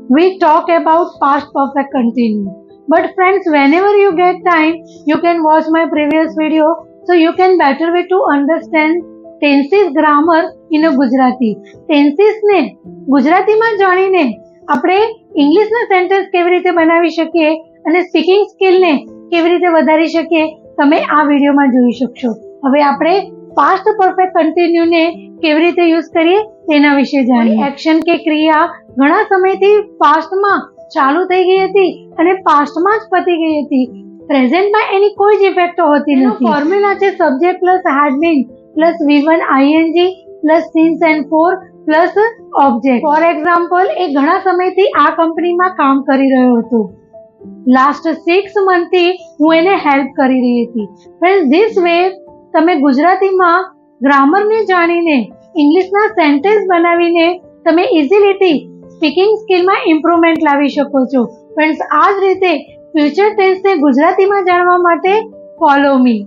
we talk about past perfect continue. But friends, whenever you get time, you can watch my previous video so you can better way to understand tenses grammar in a Gujarati. Tenses ને ગુજરાતીમાં જાણીને આપણે ઇંગ્લિશના sentence કેવી રીતે બનાવી શકીએ અને speaking સ્કિલને કેવી રીતે વધારી શકીએ તમે આ વિડીયોમાં જોઈ શકશો. હવે આપણે પાસ્ટ પરફેક્ટ કન્ટિન્યુને કેવી રીતે યુઝ કરીએ તેના વિશે જાણીએ. એક્શન કે ક્રિયા ઘણા સમયથી પાસ્ટમાં ચાલુ થઈ ગઈ હતી અને પાસ્ટમાં જ પતી ગઈ હતી. પ્રેઝન્ટમાં એની કોઈ જ ઇફેક્ટ હોતી નથી. ફોર્મ્યુલા છે subject plus had been plus V1 ING plus since and for plus object. For example, એ ઘણા સમયથી આ કંપનીમાં કામ કરી રહ્યો હતો. લાસ્ટ 6 મંથથી હું એને હેલ્પ કરી રહી હતી. ફ્રેન્ડ્સ, ધીસ વે તમે ગુજરાતીમાં ગ્રામરને જાણીને ઇંગ્લિશના સેન્ટેન્સ બનાવીને તમે ઇઝીલીથી સ્પીકિંગ સ્કિલમાં ઇમ્પ્રુવમેન્ટ લાવી શકો છો. ફ્રેન્ડ્સ, આ જ રીતે ફ્યુચર ટેન્સને ગુજરાતીમાં જાણવા માટે ફોલો મી.